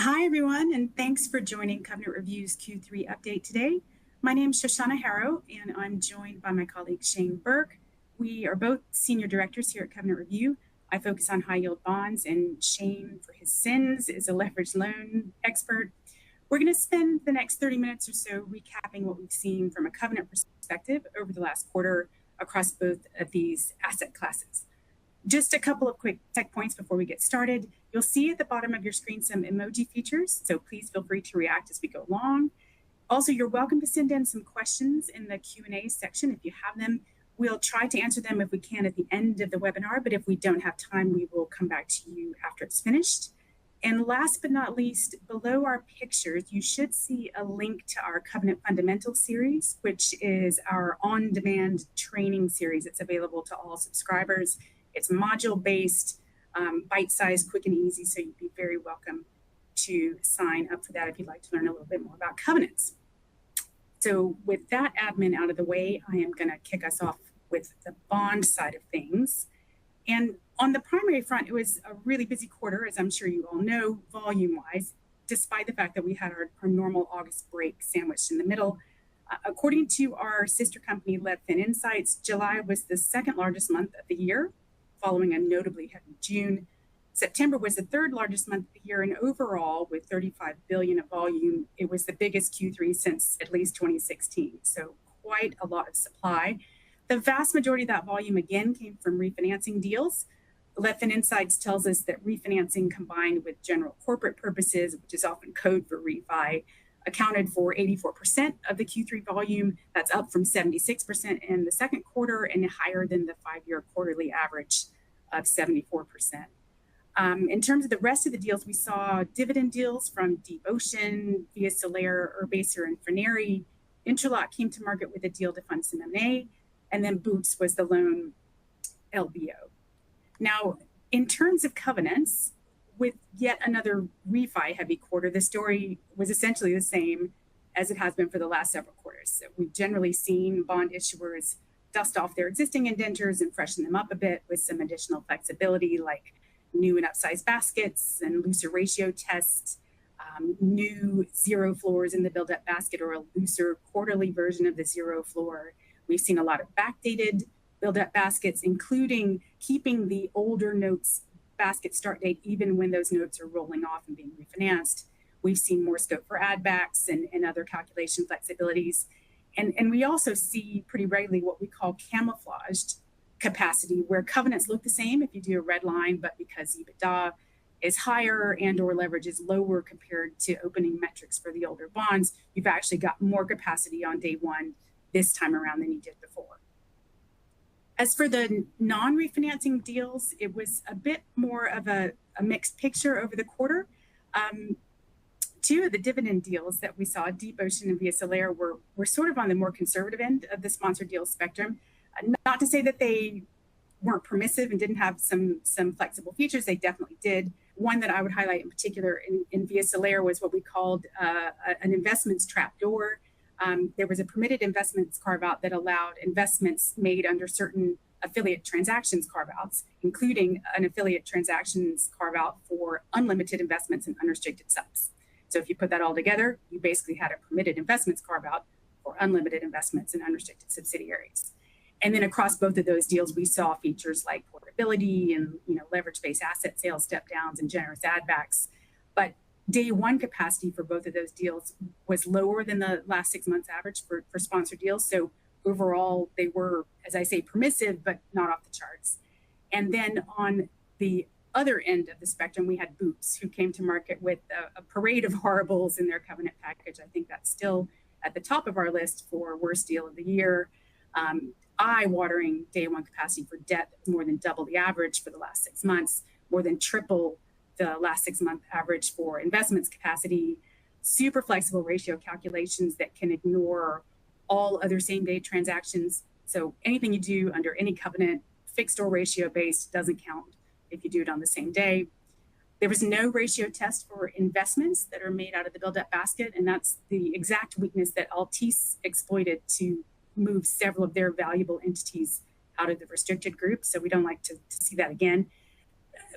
Hi, everyone, and thanks for joining Covenant Review's Q3 update today. My name is Shoshanna Harrow, and I'm joined by my colleague Shane Burke. We are both senior directors here at Covenant Review. I focus on high-yield bonds, and Shane, for his sins, is a leveraged loan expert. We're going to spend the next 30 minutes or so recapping what we've seen from a covenant perspective over the last quarter across both of these asset classes. Just a couple of quick tech points before we get started. You'll see at the bottom of your screen some emoji features, so please feel free to react as we go along. Also, you're welcome to send in some questions in the Q&A section if you have them. We'll try to answer them if we can at the end of the webinar, but if we don't have time, we will come back to you after it's finished. And last but not least, below our pictures, you should see a link to our Covenant Fundamentals series, which is our on-demand training series. It's available to all subscribers. It's module-based, bite-sized, quick and easy, so you'd be very welcome to sign up for that if you'd like to learn a little bit more about covenants. So with that admin out of the way, I am going to kick us off with the bond side of things. And on the primary front, it was a really busy quarter, as I'm sure you all know, volume-wise, despite the fact that we had our normal August break sandwiched in the middle. According to our sister company, MFN Insights, July was the second largest month of the year, following a notably heavy June. September was the third largest month of the year, and overall, with 35 billion of volume, it was the biggest Q3 since at least 2016. So quite a lot of supply. The vast majority of that volume, again, came from refinancing deals. MFN Insights tells us that refinancing combined with general corporate purposes, which is often code for refi, accounted for 84% of the Q3 volume. That's up from 76% in the second quarter and higher than the 5-year quarterly average of 74%. In terms of the rest of the deals, we saw dividend deals from Deep Ocean, Via Solaire, Urbacer, and Frenary. Interlock came to market with a deal to fund some M&A, and then Boots was the lone LBO. Now, in terms of covenants, with yet another refi-heavy quarter, the story was essentially the same as it has been for the last several quarters. So we've generally seen bond issuers dust off their existing indentures and freshen them up a bit with some additional flexibility, like new and upsized baskets and looser ratio tests, new zero floors in the build-up basket, or a looser quarterly version of the zero floor. We've seen a lot of backdated build-up baskets, including keeping the older notes basket start date even when those notes are rolling off and being refinanced. We've seen more scope for add backs and other calculation flexibilities. And we also see pretty regularly what we call camouflaged capacity, where covenants look the same if you do a red line, but because EBITDA is higher and or leverage is lower compared to opening metrics for the older bonds, you've actually got more capacity on day one this time around than you did before. As for the non-refinancing deals, it was a bit more of a mixed picture over the quarter. Two of the dividend deals that we saw, Deep Ocean and Via Solaire, were sort of on the more conservative end of the sponsored deal spectrum. Not to say that they weren't permissive and didn't have some flexible features, they definitely did. One that I would highlight in particular in Via Solaire was what we called an investments trapdoor. There was a permitted investments carve-out that allowed investments made under certain affiliate transactions carve-outs, including an affiliate transactions carve-out for unlimited investments in unrestricted subs. So if you put that all together, you basically had a permitted investments carve-out for unlimited investments in unrestricted subsidiaries. And then across both of those deals, we saw features like portability and leverage-based asset sales step downs and generous add backs. But day one capacity for both of those deals was lower than the last 6 months average for sponsored deals. So overall, they were, as I say, permissive, but not off the charts. And then on the other end of the spectrum, we had Boots, who came to market with a parade of horribles in their covenant package. I think that's still at the top of our list for worst deal of the year. Eye-watering day one capacity for debt, more than double the average for the last 6 months, more than triple the last 6-month average for investments capacity, super flexible ratio calculations that can ignore all other same-day transactions. So anything you do under any covenant, fixed or ratio-based, doesn't count if you do it on the same day. There was no ratio test for investments that are made out of the build-up basket, and that's the exact weakness that Altice exploited to move several of their valuable entities out of the restricted group. So we don't like to see that again.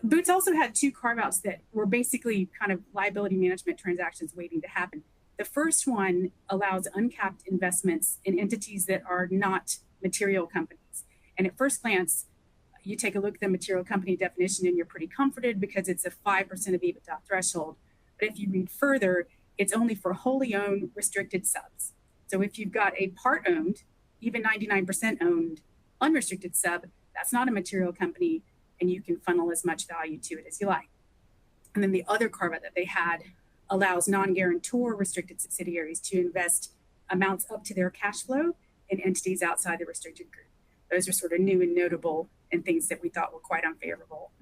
Boots also had two carve-outs that were basically kind of liability management transactions waiting to happen. The first one allows uncapped investments in entities that are not material companies. And at first glance, you take a look at the material company definition and you're pretty comforted because it's a 5% of EBITDA threshold. But if you read further, it's only for wholly owned restricted subs. So if you've got a part owned, even 99% owned, unrestricted sub, that's not a material company, and you can funnel as much value to it as you like. And then the other carve-out that they had allows non-guarantor restricted subsidiaries to invest amounts up to their cash flow in entities outside the restricted group. Those are sort of new and notable and things that we thought were quite unfavorable.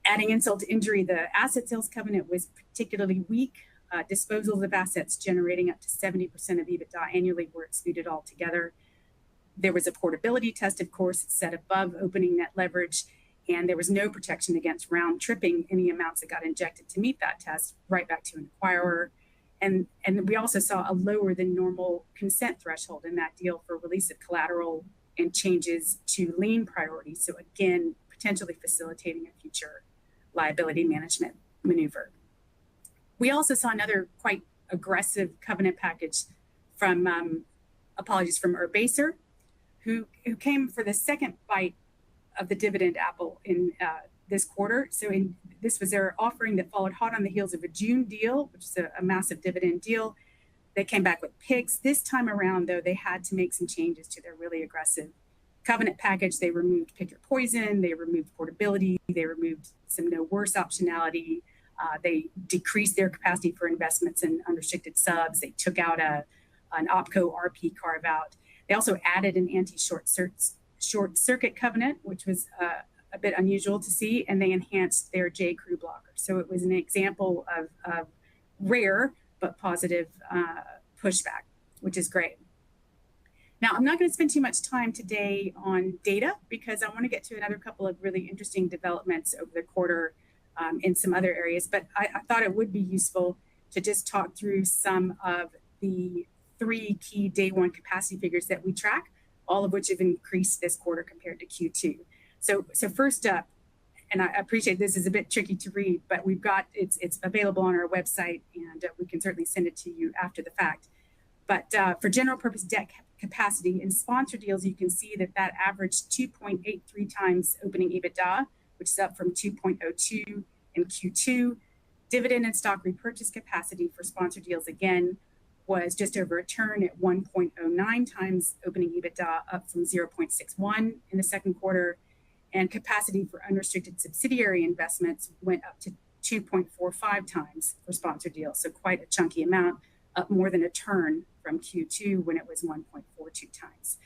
Adding insult to injury, the asset sales covenant was particularly weak. Disposals of assets generating up to 70% of EBITDA annually were excluded altogether. There was a portability test, of course, set above opening net leverage, and there was no protection against round tripping any amounts that got injected to meet that test right back to an acquirer. And we also saw a lower than normal consent threshold in that deal for release of collateral and changes to lien priorities. So again, potentially facilitating a future liability management maneuver. We also saw another quite aggressive covenant package from, from Urbaser, who came for the second bite of the dividend apple in this quarter. So this was their offering that followed hot on the heels of a June deal, which is a massive dividend deal. They came back with PICs. This time around, though, they had to make some changes to their really aggressive covenant package. They removed pick your poison. They removed portability. They removed some no worse optionality. They decreased their capacity for investments in unrestricted subs. They took out an OpCo RP carve out. They also added an anti-short circuit covenant, which was a bit unusual to see, and they enhanced their J Crew blocker. So it was an example of rare but positive pushback, which is great. Now, I'm not going to spend too much time today on data because I want to get to another couple of really interesting developments over the quarter in some other areas, but I thought it would be useful to just talk through some of the three key day one capacity figures that we track, all of which have increased this quarter compared to Q2. So first up, and I appreciate this is a bit tricky to read, but we've got it's available on our website, and we can certainly send it to you after the fact. But for general purpose debt capacity in sponsor deals, you can see that averaged 2.83 times opening EBITDA, which is up from 2.02 in Q2. Dividend and stock repurchase capacity for sponsor deals again was just over a turn at 1.09 times opening EBITDA, up from 0.61 in the second quarter. And capacity for unrestricted subsidiary investments went up to 2.45 times for sponsor deals. So quite a chunky amount, up more than a turn from Q2 when it was 1.42 times.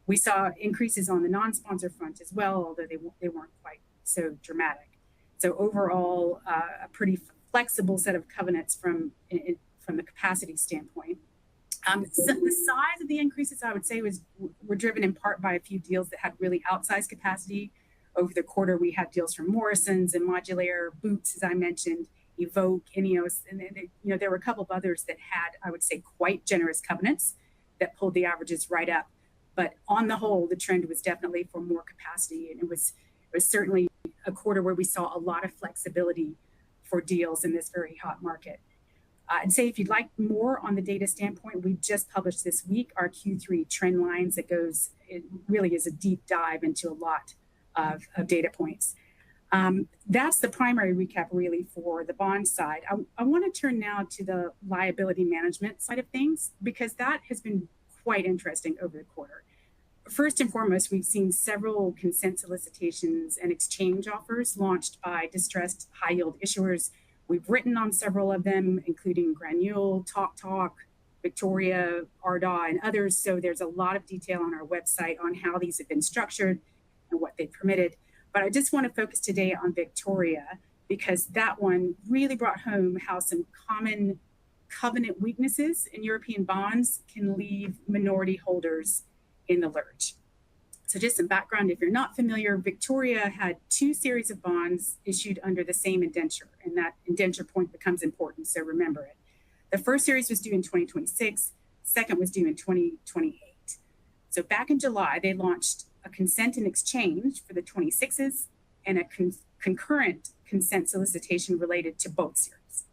We saw increases on the non-sponsor front as well, although they weren't quite so dramatic. So overall, a pretty flexible set of covenants from the capacity standpoint. So the size of the increases, I would say, were driven in part by a few deals that had really outsized capacity. Over the quarter, we had deals from Morrison's and Modulaire, Boots, as I mentioned, Evoke, Ineos, and then, there were a couple of others that had, I would say, quite generous covenants that pulled the averages right up. But on the whole, the trend was definitely for more capacity, and it was certainly a quarter where we saw a lot of flexibility for deals in this very hot market. I'd say if you'd like more on the data standpoint, we just published this week our Q3 trend lines that it really is a deep dive into a lot of data points. That's the primary recap really for the bond side. I want to turn now to the liability management side of things because that has been quite interesting over the quarter. First and foremost, we've seen several consent solicitations and exchange offers launched by distressed high-yield issuers. We've written on several of them, including Granule, TalkTalk, Victoria, RDA, and others. So there's a lot of detail on our website on how these have been structured and what they've permitted. But I just want to focus today on Victoria because that one really brought home how some common covenant weaknesses in European bonds can leave minority holders in the lurch. So just some background, if you're not familiar, Victoria had two series of bonds issued under the same indenture, and that indenture point becomes important, so remember it. The first series was due in 2026, second was due in 2028. So back in July, they launched a consent and exchange for the 26s and a concurrent consent solicitation related to both series.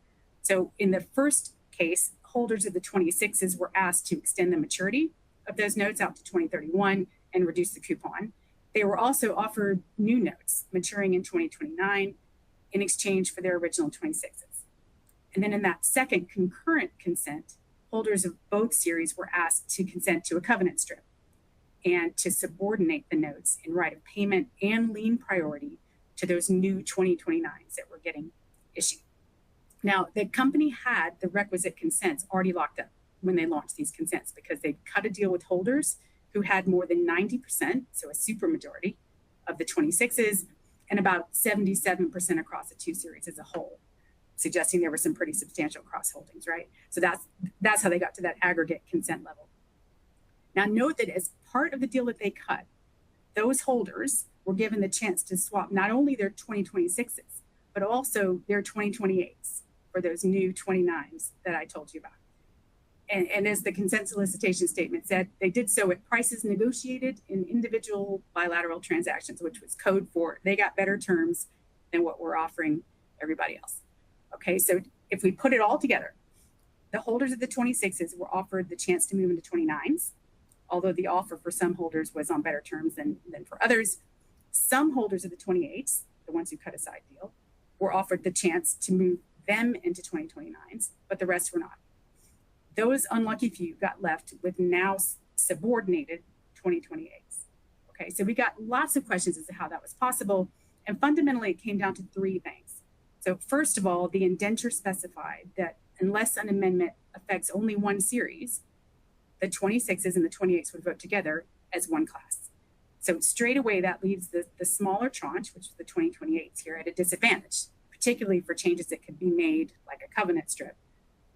So in the first case, holders of the 26s were asked to extend the maturity of those notes out to 2031 and reduce the coupon. They were also offered new notes maturing in 2029 in exchange for their original 26s. And then in that second concurrent consent, holders of both series were asked to consent to a covenant strip and to subordinate the notes in right of payment and lien priority to those new 2029s that were getting issued. Now, the company had the requisite consents already locked up when they launched these consents because they cut a deal with holders who had more than 90%, so a supermajority, of the 26s, and about 77% across the two series as a whole, suggesting there were some pretty substantial cross holdings, right? So that's how they got to that aggregate consent level. Now, note that as part of the deal that they cut, those holders were given the chance to swap not only their 2026s, but also their 2028s for those new 29s that I told you about. And as the consent solicitation statement said, they did so at prices negotiated in individual bilateral transactions, which was code for they got better terms than what we're offering everybody else. Okay, so if we put it all together, the holders of the 26s were offered the chance to move into 29s, although the offer for some holders was on better terms than for others. Some holders of the 28s, the ones who cut a side deal, were offered the chance to move them into 2029s, but the rest were not. Those unlucky few got left with now subordinated 2028s. Okay, so we got lots of questions as to how that was possible, and fundamentally it came down to three things. So first of all, the indenture specified that unless an amendment affects only one series, the 26s and the 28s would vote together as one class. So straight away, that leaves the smaller tranche, which is the 2028s here, at a disadvantage, particularly for changes that could be made like a covenant strip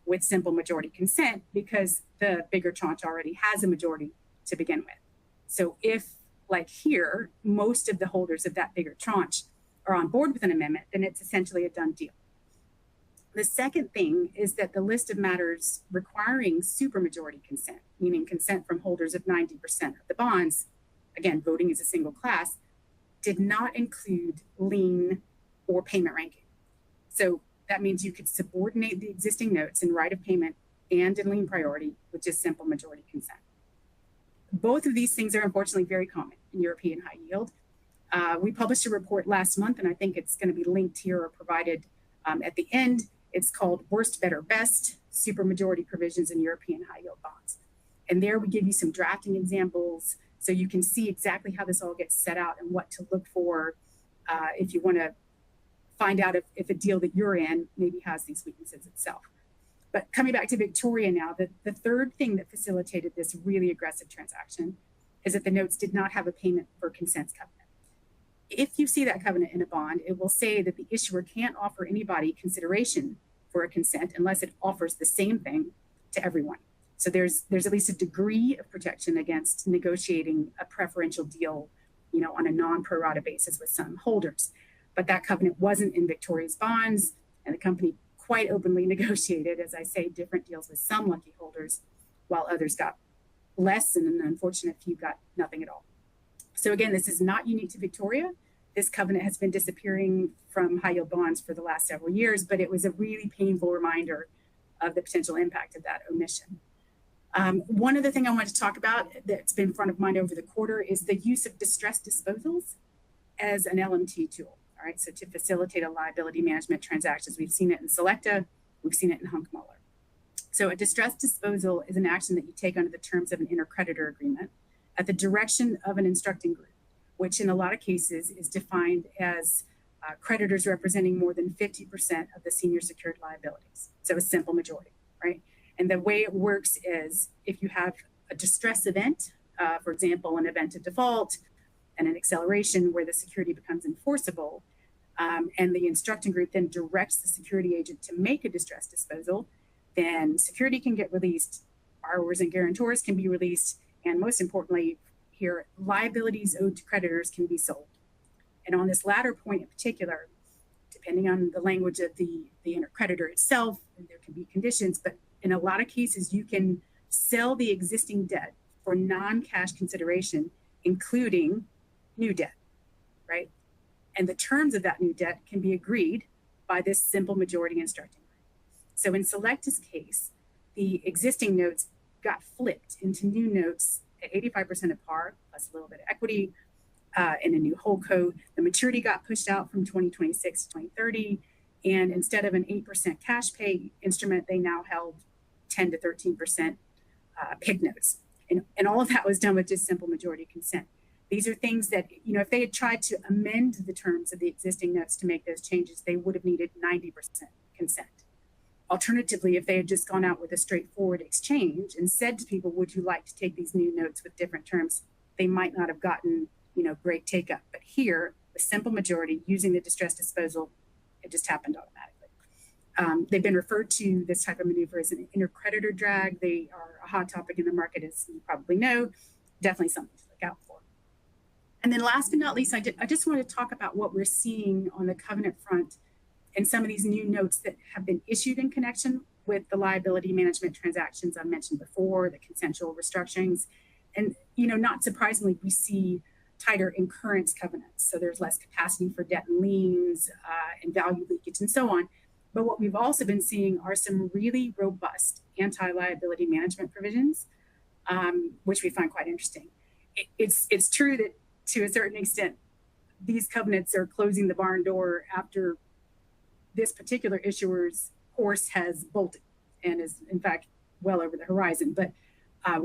with simple majority consent because the bigger tranche already has a majority to begin with. So if, like here, most of the holders of that bigger tranche are on board with an amendment, then it's essentially a done deal. The second thing is that the list of matters requiring supermajority consent, meaning consent from holders of 90% of the bonds, again, voting as a single class, did not include lien or payment ranking. So that means you could subordinate the existing notes in right of payment and in lien priority with just simple majority consent. Both of these things are unfortunately very common in European high yield. We published a report last month, and I think it's going to be linked here or provided at the end. It's called Worst, Better, Best, Supermajority Provisions in European High Yield Bonds. And there we give you some drafting examples so you can see exactly how this all gets set out and what to look for if you want to find out if a deal that you're in maybe has these weaknesses itself. But coming back to Victoria now, the third thing that facilitated this really aggressive transaction is that the notes did not have a payment for consents covenant. If you see that covenant in a bond, it will say that the issuer can't offer anybody consideration for a consent unless it offers the same thing to everyone. So there's at least a degree of protection against negotiating a preferential deal, on a non-pro rata basis with some holders. But that covenant wasn't in Victoria's bonds, and the company quite openly negotiated, as I say, different deals with some lucky holders, while others got less, and an unfortunate few got nothing at all. So again, this is not unique to Victoria. This covenant has been disappearing from high yield bonds for the last several years, but it was a really painful reminder of the potential impact of that omission. One other thing I want to talk about that's been front of mind over the quarter is the use of distressed disposals as an LMT tool. All right, so to facilitate a liability management transactions, we've seen it in Selecta, we've seen it in Hunkmuller. So a distressed disposal is an action that you take under the terms of an intercreditor agreement at the direction of an instructing group, which in a lot of cases is defined as creditors representing more than 50% of the senior secured liabilities. So a simple majority, right? And the way it works is if you have a distress event, for example, an event of default, and an acceleration where the security becomes enforceable, and the instructing group then directs the security agent to make a distress disposal, then security can get released, borrowers and guarantors can be released, and most importantly here, liabilities owed to creditors can be sold. And on this latter point in particular, depending on the language of the intercreditor itself, there can be conditions, but in a lot of cases, you can sell the existing debt for non-cash consideration, including new debt, right? and the terms of that new debt can be agreed by this simple majority instructing. So in Selecta's case, the existing notes got flipped into new notes at 85% of par, plus a little bit of equity, in a new holdco. The maturity got pushed out from 2026 to 2030. And instead of an 8% cash pay instrument, they now held 10 to 13% PIK notes. And all of that was done with just simple majority consent. These are things that, if they had tried to amend the terms of the existing notes to make those changes, they would have needed 90% consent. Alternatively, if they had just gone out with a straightforward exchange and said to people, would you like to take these new notes with different terms, they might not have gotten, great take up. But here, the simple majority using the distress disposal, it just happened automatically. They've been referred to this type of maneuver as an intercreditor drag. They are a hot topic in the market, as you probably know, definitely something to look out for. And then last but not least, I just want to talk about what we're seeing on the covenant front and some of these new notes that have been issued in connection with the liability management transactions I mentioned before, the consensual restructurings. And, not surprisingly, we see tighter incurrence covenants. So there's less capacity for debt and liens and value leakage and so on. But what we've also been seeing are some really robust anti-liability management provisions, which we find quite interesting. It's true that to a certain extent, these covenants are closing the barn door after this particular issuer's horse has bolted and is, in fact, well over the horizon. But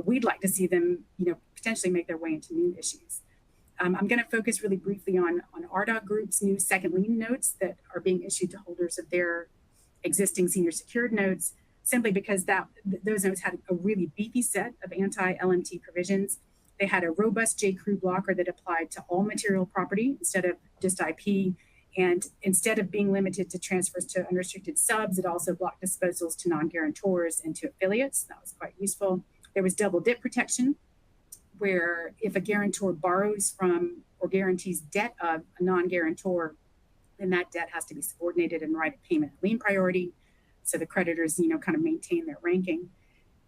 we'd like to see them, potentially make their way into new issues. I'm going to focus really briefly on RDOC Group's new second lien notes that are being issued to holders of their existing senior secured notes, simply because those notes had a really beefy set of anti-LMT provisions. They had a robust J-Crew blocker that applied to all material property instead of just IP. And instead of being limited to transfers to unrestricted subs, it also blocked disposals to non-guarantors and to affiliates. That was quite useful. There was double dip protection, where if a guarantor borrows from or guarantees debt of a non-guarantor, then that debt has to be subordinated in right of payment and lien priority. So the creditors, kind of maintain their ranking.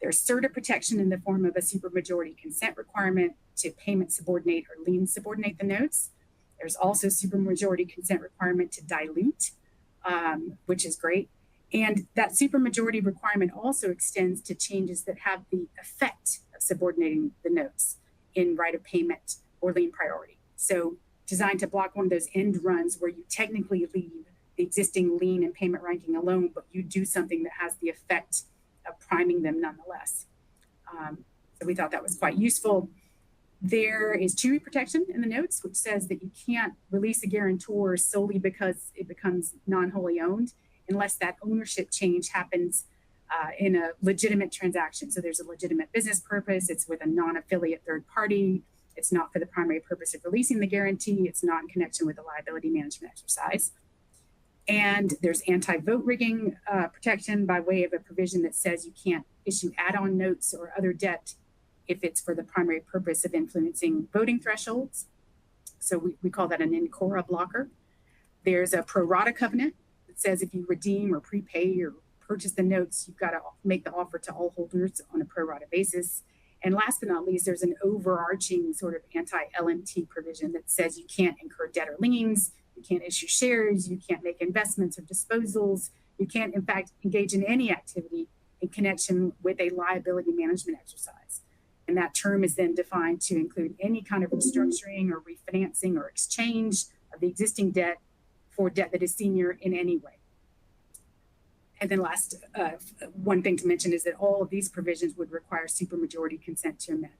There's CERTA protection in the form of a supermajority consent requirement to payment subordinate or lien subordinate the notes. There's also supermajority consent requirement to dilute, which is great. And that supermajority requirement also extends to changes that have the effect of subordinating the notes in right of payment or lien priority. So designed to block one of those end runs where you technically leave the existing lien and payment ranking alone, but you do something that has the effect of priming them nonetheless. So we thought that was quite useful. There is chewy protection in the notes, which says that you can't release a guarantor solely because it becomes non-wholly owned unless that ownership change happens in a legitimate transaction. So there's a legitimate business purpose. It's with a non-affiliate third party. It's not for the primary purpose of releasing the guarantee. It's not in connection with the liability management exercise. And there's anti-vote rigging protection by way of a provision that says you can't issue add-on notes or other debt if it's for the primary purpose of influencing voting thresholds. So we call that an in-cora blocker. There's a pro rata covenant that says if you redeem or prepay or purchase the notes, you've got to make the offer to all holders on a pro rata basis. And last but not least, there's an overarching sort of anti-LMT provision that says you can't incur debt or liens, you can't issue shares, you can't make investments or disposals, you can't, in fact, engage in any activity in connection with a liability management exercise. And that term is then defined to include any kind of restructuring or refinancing or exchange of the existing debt for debt that is senior in any way. And then last, one thing to mention is that all of these provisions would require supermajority consent to amend.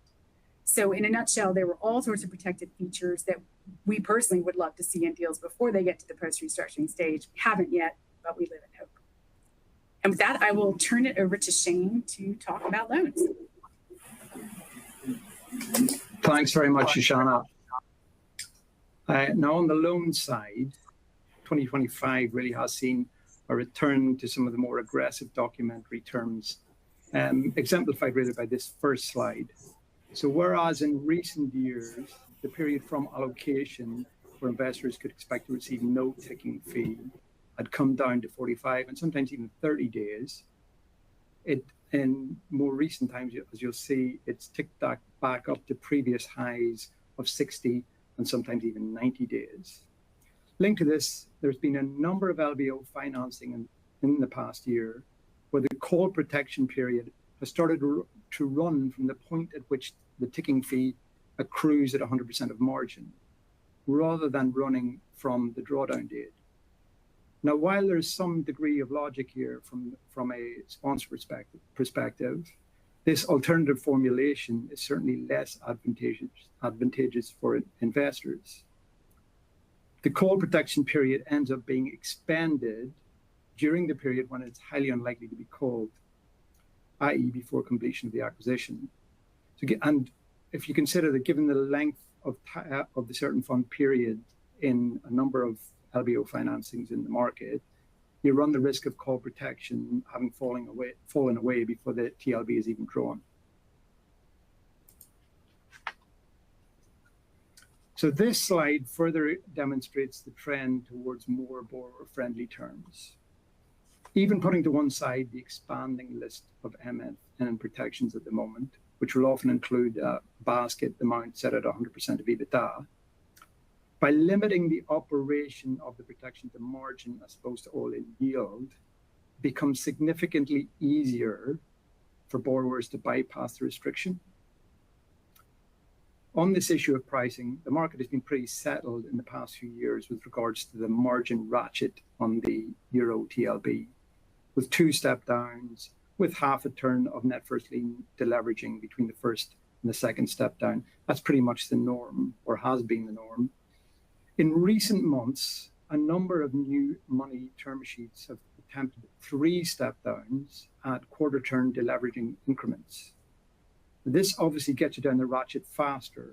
So in a nutshell, there were all sorts of protected features that we personally would love to see in deals before they get to the post-restructuring stage. We haven't yet, but we live in hope. And with that, I will turn it over to Shane to talk about loans. Thanks very much, Shoshanna. Now on the loan side, 2025 really has seen a return to some of the more aggressive documentary terms, exemplified really by this first slide. So whereas in recent years, the period from allocation where investors could expect to receive no ticking fee had come down to 45 and sometimes even 30 days, in more recent times, as you'll see, it's ticked back up to previous highs of 60 and sometimes even 90 days. Linked to this, there's been a number of LBO financing in the past year where the call protection period has started to run from the point at which the ticking fee accrues at 100% of margin, rather than running from the drawdown date. Now, while there's some degree of logic here from a sponsor perspective, this alternative formulation is certainly less advantageous for investors. The call protection period ends up being expanded during the period when it's highly unlikely to be called, i.e. before completion of the acquisition. And if you consider that given the length of the certain fund period in a number of LBO financings in the market, you run the risk of call protection having fallen away before the TLB is even drawn. So this slide further demonstrates the trend towards more borrower-friendly terms. Even putting to one side the expanding list of MFN protections at the moment, which will often include a basket amount set at 100% of EBITDA, by limiting the operation of the protection to margin as opposed to all-in yield, becomes significantly easier for borrowers to bypass the restriction. On this issue of pricing, the market has been pretty settled in the past few years with regards to the margin ratchet on the Euro TLB, with 2 step downs, with half a turn of net first lien deleveraging between the first and the second step down. That's pretty much the norm, or has been the norm. In recent months, a number of new money term sheets have attempted 3 step downs at quarter turn deleveraging increments. This obviously gets you down the ratchet faster.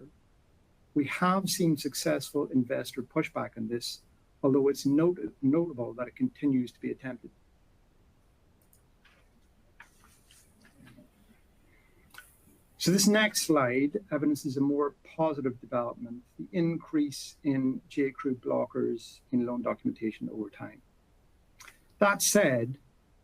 We have seen successful investor pushback on this, although it's notable that it continues to be attempted. So this next slide evidences a more positive development, the increase in J-Crew blockers in loan documentation over time. That said,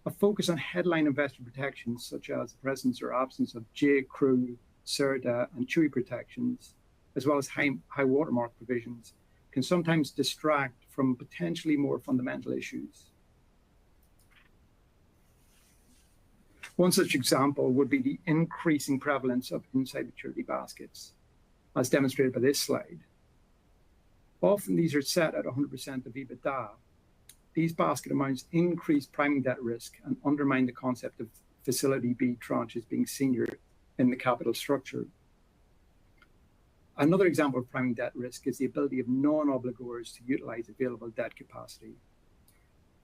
a focus on headline investor protections, such as the presence or absence of J-Crew, CERTA, and CHUI protections, as well as high watermark provisions, can sometimes distract from potentially more fundamental issues. One such example would be the increasing prevalence of inside maturity baskets, as demonstrated by this slide. Often these are set at 100% of EBITDA. These basket amounts increase priming debt risk and undermine the concept of Facility B tranches being senior in the capital structure. Another example of priming debt risk is the ability of non-obligors to utilize available debt capacity.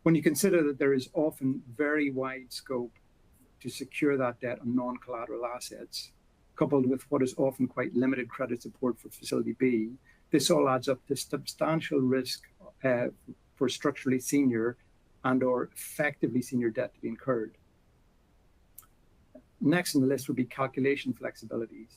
When you consider that there is often very wide scope to secure that debt on non-collateral assets, coupled with what is often quite limited credit support for Facility B, this all adds up to substantial risk for structurally senior and or effectively senior debt to be incurred. Next on the list would be calculation flexibilities.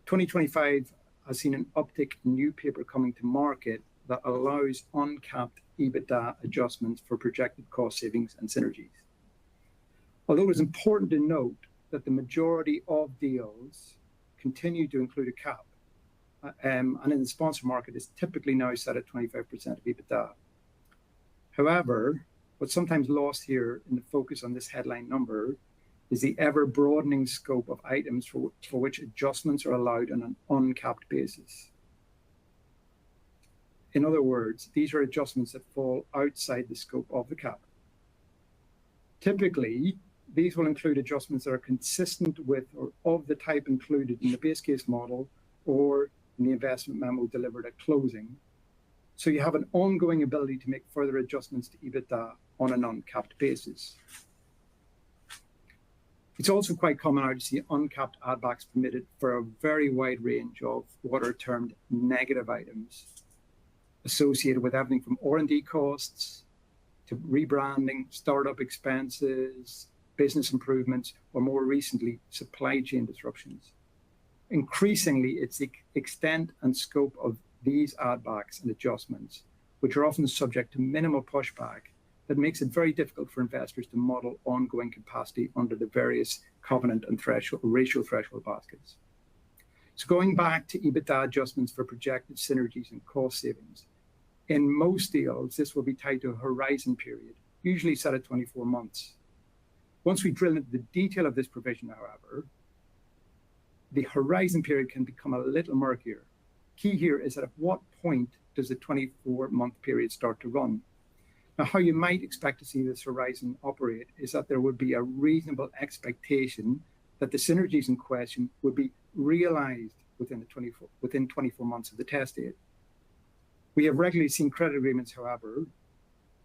2025 has seen an uptick in new paper coming to market that allows uncapped EBITDA adjustments for projected cost savings and synergies. Although it's important to note that the majority of deals continue to include a cap, and in the sponsor market is typically now set at 25% of EBITDA. However, what's sometimes lost here in the focus on this headline number is the ever-broadening scope of items for which adjustments are allowed on an uncapped basis. In other words, these are adjustments that fall outside the scope of the cap. Typically, these will include adjustments that are consistent with or of the type included in the base case model or in the investment memo delivered at closing. So you have an ongoing ability to make further adjustments to EBITDA on an uncapped basis. It's also quite common now to see uncapped add-backs permitted for a very wide range of what are termed negative items associated with everything from R&D costs to rebranding, startup expenses, business improvements, or more recently, supply chain disruptions. Increasingly, it's the extent and scope of these add-backs and adjustments, which are often subject to minimal pushback, that makes it very difficult for investors to model ongoing capacity under the various covenant and ratio threshold baskets. So going back to EBITDA adjustments for projected synergies and cost savings, In most deals, this will be tied to a horizon period, usually set at 24 months. Once we drill into the detail of this provision, however, the horizon period can become a little murkier. Key here is at what point does the 24-month period start to run? Now, how you might expect to see this horizon operate is that there would be a reasonable expectation that the synergies in question would be realized within 24 months of the test date. We have regularly seen credit agreements, however,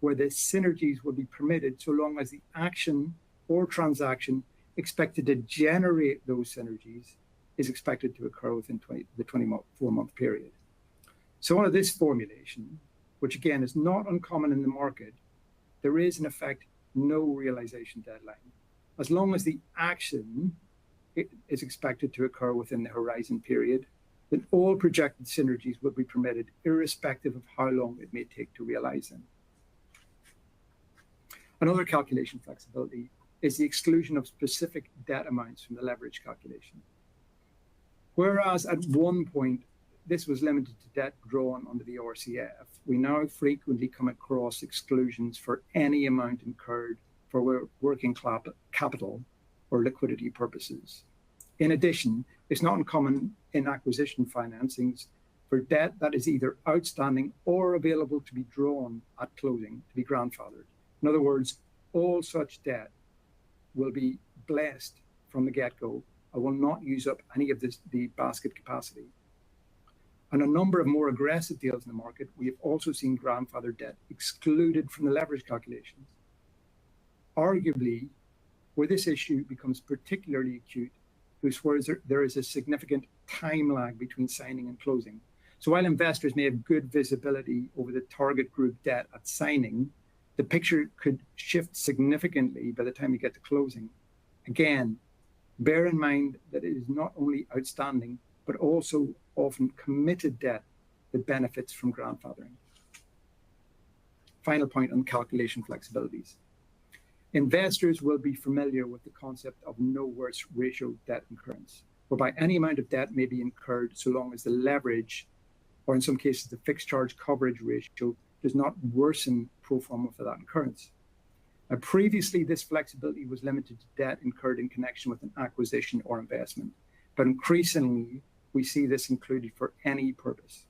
where the synergies will be permitted so long as the action or transaction expected to generate those synergies is expected to occur within the 24-month period. So under this formulation, which again is not uncommon in the market, there is in effect no realization deadline. As long as the action is expected to occur within the horizon period, then all projected synergies will be permitted irrespective of how long it may take to realize them. Another calculation flexibility is the exclusion of specific debt amounts from the leverage calculation. Whereas at one point, this was limited to debt drawn under the RCF, we now frequently come across exclusions for any amount incurred for working capital or liquidity purposes. In addition, it's not uncommon in acquisition financings for debt that is either outstanding or available to be drawn at closing to be grandfathered. In other words, all such debt will be blessed from the get-go and will not use up any of the basket capacity. On a number of more aggressive deals in the market, we have also seen grandfather debt excluded from the leverage calculations. Arguably, where this issue becomes particularly acute is where there is a significant time lag between signing and closing. So while investors may have good visibility over the target group debt at signing, the picture could shift significantly by the time you get to closing. Again, bear in mind that it is not only outstanding, but also often committed debt that benefits from grandfathering. Final point on calculation flexibilities. Investors will be familiar with the concept of no worse ratio debt incurrence, whereby any amount of debt may be incurred so long as the leverage, or in some cases the fixed charge coverage ratio, does not worsen pro forma for that incurrence. Now, previously, this flexibility was limited to debt incurred in connection with an acquisition or investment, but increasingly, we see this included for any purpose.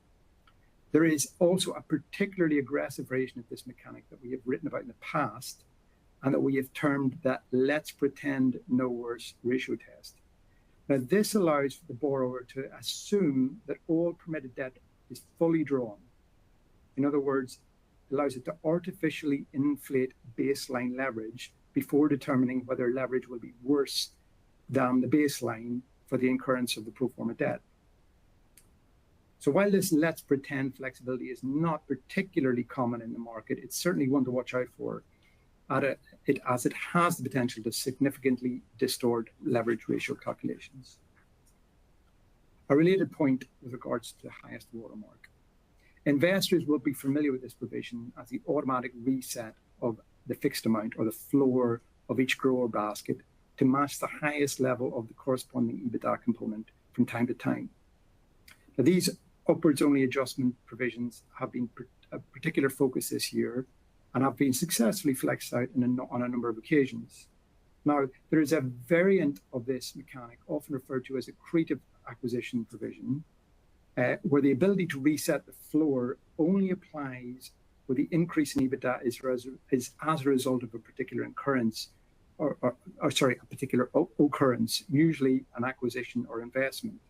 There is also a particularly aggressive version of this mechanic that we have written about in the past, and that we have termed that let's pretend no worse ratio test. Now, this allows for the borrower to assume that all permitted debt is fully drawn. In other words, it allows it to artificially inflate baseline leverage before determining whether leverage will be worse than the baseline for the incurrence of the pro forma debt. So while this let's pretend flexibility is not particularly common in the market, it's certainly one to watch out for, as it has the potential to significantly distort leverage ratio calculations. A related point with regards to the highest watermark. Investors will be familiar with this provision as the automatic reset of the fixed amount or the floor of each grower basket to match the highest level of the corresponding EBITDA component from time to time. Now, these upwards only adjustment provisions have been a particular focus this year and have been successfully flexed out on a number of occasions. Now, there is a variant of this mechanic, often referred to as accretive acquisition provision, where the ability to reset the floor only applies where the increase in EBITDA is as a result of a particular occurrence, a particular occurrence, usually an acquisition or investment.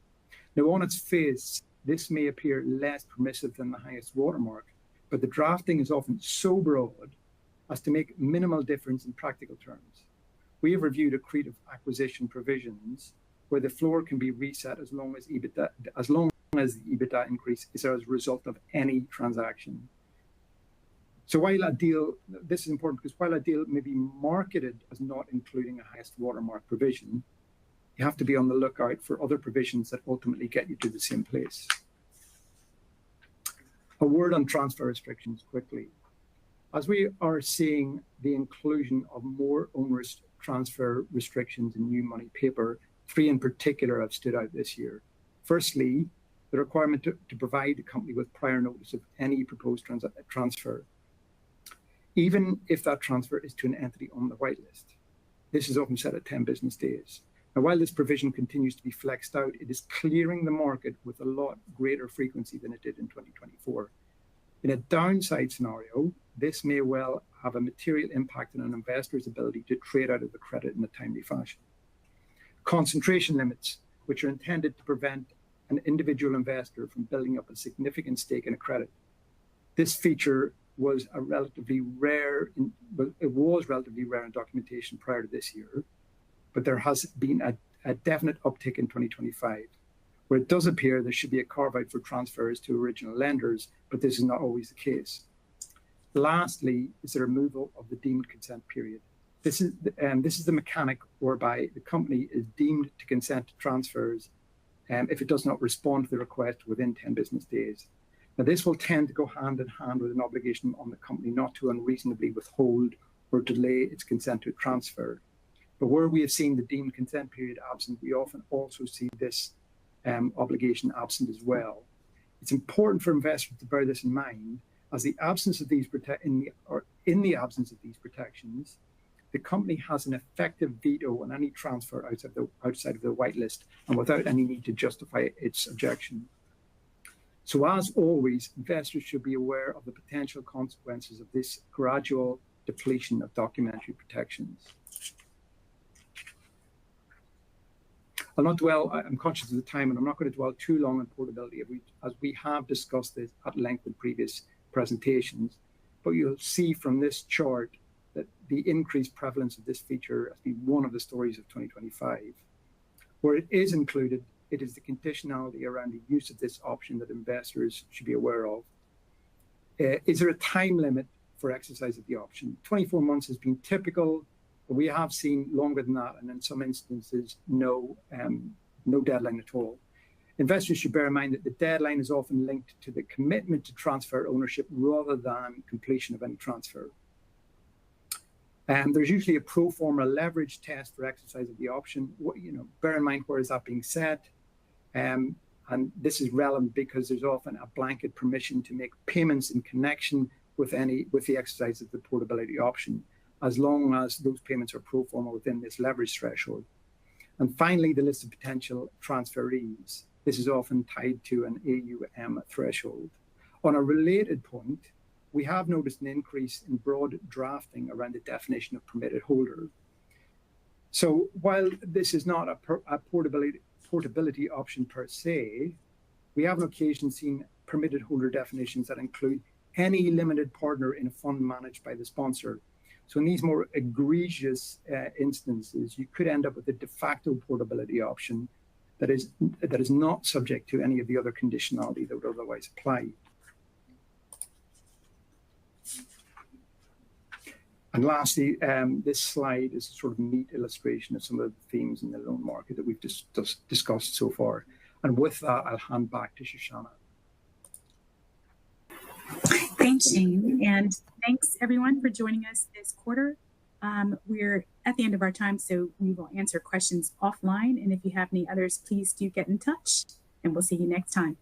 Now, on its face, this may appear less permissive than the highest watermark, but the drafting is often so broad as to make minimal difference in practical terms. We have reviewed accretive acquisition provisions where the floor can be reset as long as the EBITDA increase is as a result of any transaction. So while a deal, this is important because while a deal may be marketed as not including a highest watermark provision, you have to be on the lookout for other provisions that ultimately get you to the same place. A word on transfer restrictions quickly. As we are seeing the inclusion of more onerous transfer restrictions in new money paper, three in particular have stood out this year. Firstly, the requirement to provide the company with prior notice of any proposed transfer, even if that transfer is to an entity on the whitelist. This is often set at 10 business days. Now, while this provision continues to be flexed out, it is clearing the market with a lot greater frequency than it did in 2024. In a downside scenario, this may well have a material impact on an investor's ability to trade out of the credit in a timely fashion. Concentration limits, which are intended to prevent an individual investor from building up a significant stake in a credit. This feature was relatively rare in documentation prior to this year, but there has been a definite uptick in 2025, where it does appear there should be a carve-out for transfers to original lenders, but this is not always the case. Lastly, is the removal of the deemed consent period. This is the mechanic whereby the company is deemed to consent to transfers if it does not respond to the request within 10 business days. Now, this will tend to go hand in hand with an obligation on the company not to unreasonably withhold or delay its consent to transfer. But where we have seen the deemed consent period absent, we often also see this obligation absent as well. It's important for investors to bear this in mind, as in the absence of these protections, the company has an effective veto on any transfer outside of the whitelist and without any need to justify its objection. So as always, investors should be aware of the potential consequences of this gradual depletion of documentary protections. I'll not dwell, I'm conscious of the time, and I'm not going to dwell too long on portability, as we have discussed this at length in previous presentations, but you'll see from this chart that the increased prevalence of this feature has been one of the stories of 2025. Where it is included, it is the conditionality around the use of this option that investors should be aware of. Is there a time limit for exercise of the option? 24 months has been typical, but we have seen longer than that, and in some instances, no deadline at all. Investors should bear in mind that the deadline is often linked to the commitment to transfer ownership rather than completion of any transfer. There's usually a pro forma leverage test for exercise of the option. Bear in mind where is that being set. And this is relevant because there's often a blanket permission to make payments in connection with the exercise of the portability option, as long as those payments are pro forma within this leverage threshold. And finally, the list of potential transferees. This is often tied to an AUM threshold. On a related point, we have noticed an increase in broad drafting around the definition of permitted holder. So while this is not a portability option per se, we have on occasion seen permitted holder definitions that include any limited partner in a fund managed by the sponsor. So in these more egregious instances, you could end up with a de facto portability option that is not subject to any of the other conditionality that would otherwise apply. And lastly, this slide is a sort of neat illustration of some of the themes in the loan market that we've discussed so far. And with that, I'll hand back to Shoshanna. Thanks, Shane. And thanks, everyone, for joining us this quarter. We're at the end of our time, so we will answer questions offline. And if you have any others, please do get in touch, and we'll see you next time.